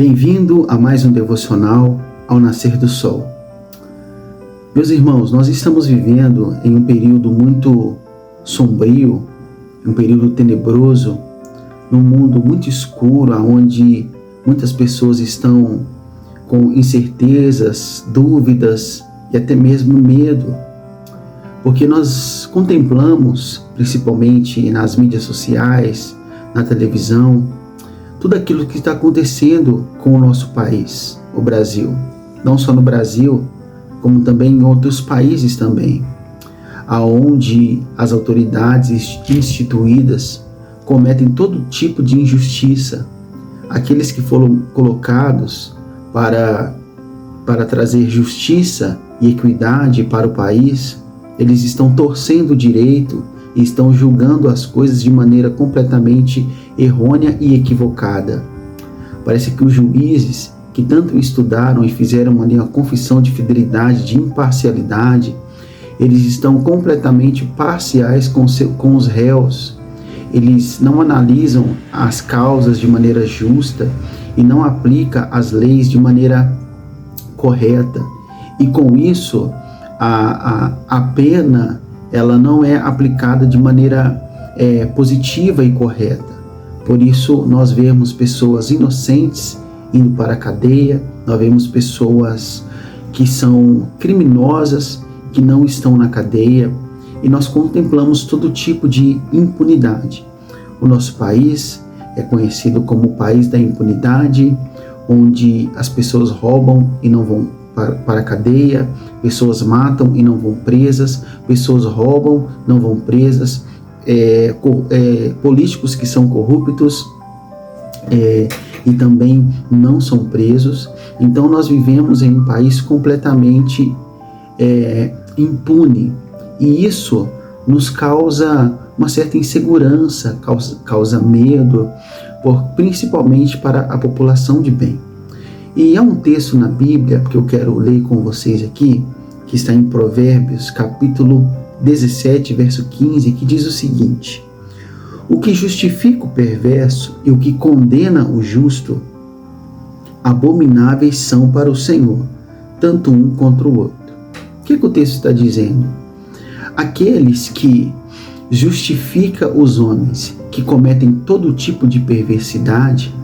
Bem-vindo a mais um devocional ao nascer do sol. Meus irmãos, nós estamos vivendo em um período muito sombrio, um período tenebroso, num mundo muito escuro, onde muitas pessoas estão com incertezas, dúvidas e até mesmo medo, porque nós contemplamos, principalmente nas mídias sociais, na televisão, tudo aquilo que está acontecendo com o nosso país, o Brasil. Não só no Brasil, como também em outros países também, aonde as autoridades instituídas cometem todo tipo de injustiça. Aqueles que foram colocados para trazer justiça e equidade para o país, eles estão torcendo o direito e estão julgando as coisas de maneira completamente errônea e equivocada. Parece que os juízes que tanto estudaram e fizeram uma confissão de fidelidade, de imparcialidade, eles estão completamente parciais com os réus. Eles não analisam as causas de maneira justa e não aplicam as leis de maneira correta. E com isso, a pena ela não é aplicada de maneira positiva e correta. Por isso, nós vemos pessoas inocentes indo para a cadeia, nós vemos pessoas que são criminosas, que não estão na cadeia, e nós contemplamos todo tipo de impunidade. O nosso país é conhecido como o país da impunidade, onde as pessoas roubam e não vão para a cadeia, pessoas matam e não vão presas, pessoas roubam, não vão presas, políticos que são corruptos e também não são presos. Então nós vivemos em um país completamente impune, e isso nos causa uma certa insegurança, causa medo, principalmente para a população de bem. E há um texto na Bíblia que eu quero ler com vocês aqui, que está em Provérbios, capítulo 17, verso 15, que diz o seguinte: o que justifica o perverso e o que condena o justo, abomináveis são para o Senhor, tanto um contra o outro. O que o texto está dizendo? Aqueles que justificam os homens que cometem todo tipo de perversidade,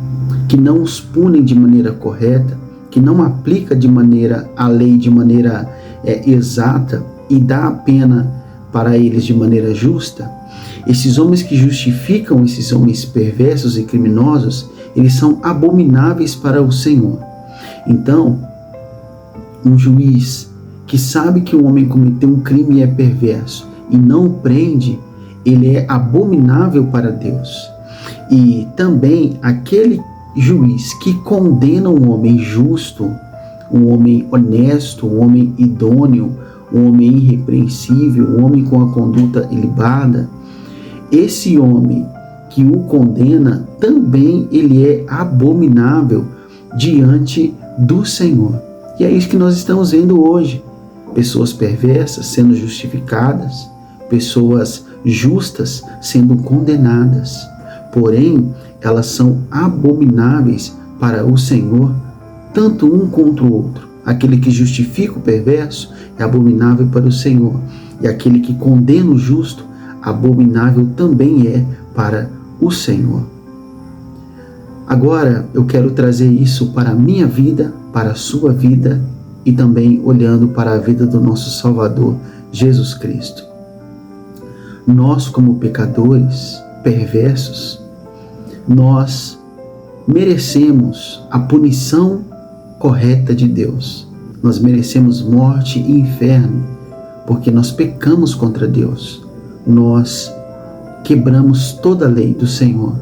que não os punem de maneira correta, que não aplica a lei de maneira exata e dá a pena para eles de maneira justa, esses homens que justificam esses homens perversos e criminosos, eles são abomináveis para o Senhor. Então, um juiz que sabe que um homem cometeu um crime e é perverso e não o prende, ele é abominável para Deus. E também aquele juiz que condena um homem justo, um homem honesto, um homem idôneo, um homem irrepreensível, um homem com a conduta ilibada, esse homem que o condena, também ele é abominável diante do Senhor. E é isso que nós estamos vendo hoje. Pessoas perversas sendo justificadas, pessoas justas sendo condenadas. Porém, elas são abomináveis para o Senhor, tanto um contra o outro. Aquele que justifica o perverso é abominável para o Senhor, e aquele que condena o justo, abominável também é para o Senhor. Agora eu quero trazer isso para a minha vida, para a sua vida, e também olhando para a vida do nosso Salvador, Jesus Cristo. Nós, como pecadores, perversos, nós merecemos a punição correta de Deus. Nós merecemos morte e inferno, porque nós pecamos contra Deus. Nós quebramos toda a lei do Senhor.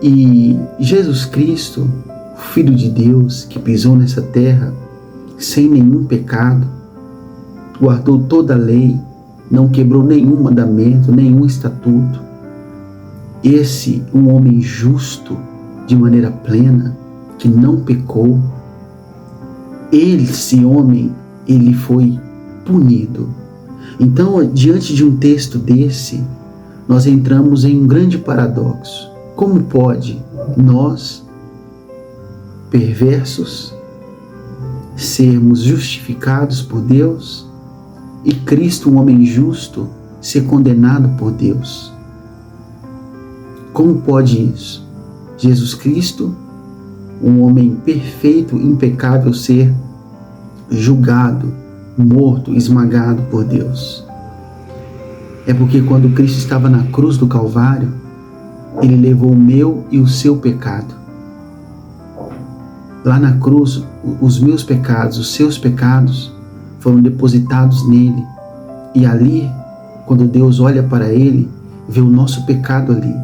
E Jesus Cristo, o Filho de Deus, que pisou nessa terra sem nenhum pecado, guardou toda a lei, não quebrou nenhum mandamento, nenhum estatuto. Esse, um homem justo, de maneira plena, que não pecou, esse homem, ele foi punido. Então, diante de um texto desse, nós entramos em um grande paradoxo. Como pode nós, perversos, sermos justificados por Deus e Cristo, um homem justo, ser condenado por Deus. Como pode isso? Jesus Cristo, um homem perfeito, impecável, ser julgado, morto, esmagado por Deus. É porque quando Cristo estava na cruz do Calvário, Ele levou o meu e o seu pecado. Lá na cruz, os meus pecados, os seus pecados foram depositados nele. E ali, quando Deus olha para Ele, vê o nosso pecado ali.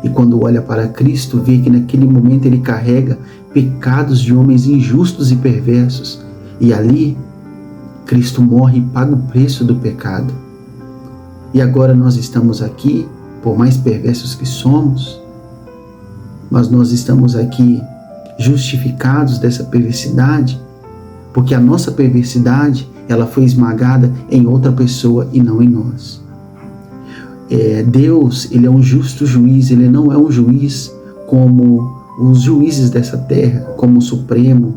E quando olha para Cristo, vê que naquele momento Ele carrega pecados de homens injustos e perversos. E ali, Cristo morre e paga o preço do pecado. E agora nós estamos aqui, por mais perversos que somos, mas nós estamos aqui justificados dessa perversidade, porque a nossa perversidade, ela foi esmagada em outra pessoa e não em nós. Deus, Ele é um justo juiz, Ele não é um juiz como os juízes dessa terra, como o Supremo,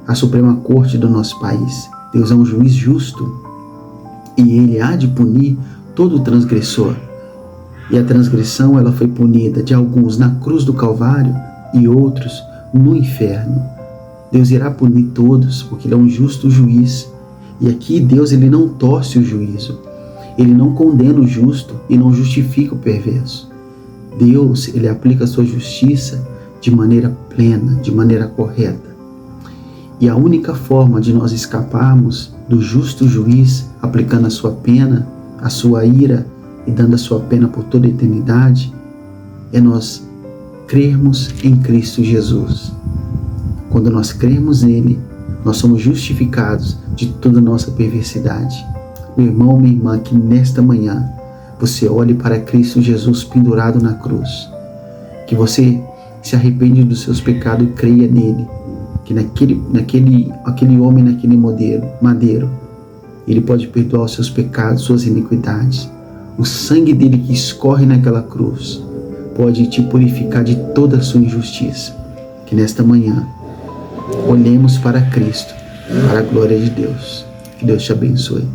a Suprema Corte do nosso país. Deus é um juiz justo e Ele há de punir todo transgressor. E a transgressão, ela foi punida de alguns na cruz do Calvário e outros no inferno. Deus irá punir todos, porque Ele é um justo juiz. E aqui Deus, Ele não torce o juízo. Ele não condena o justo e não justifica o perverso. Deus, Ele aplica a sua justiça de maneira plena, de maneira correta. E a única forma de nós escaparmos do justo juiz, aplicando a sua pena, a sua ira e dando a sua pena por toda a eternidade, é nós crermos em Cristo Jesus. Quando nós cremos nele, nós somos justificados de toda a nossa perversidade. Meu irmão, minha irmã, que nesta manhã você olhe para Cristo Jesus pendurado na cruz, que você se arrepende dos seus pecados e creia nele, que aquele homem naquele madeiro, ele pode perdoar os seus pecados, suas iniquidades. O sangue dele que escorre naquela cruz pode te purificar de toda a sua injustiça. Que nesta manhã olhemos para Cristo, para a glória de Deus. Que Deus te abençoe.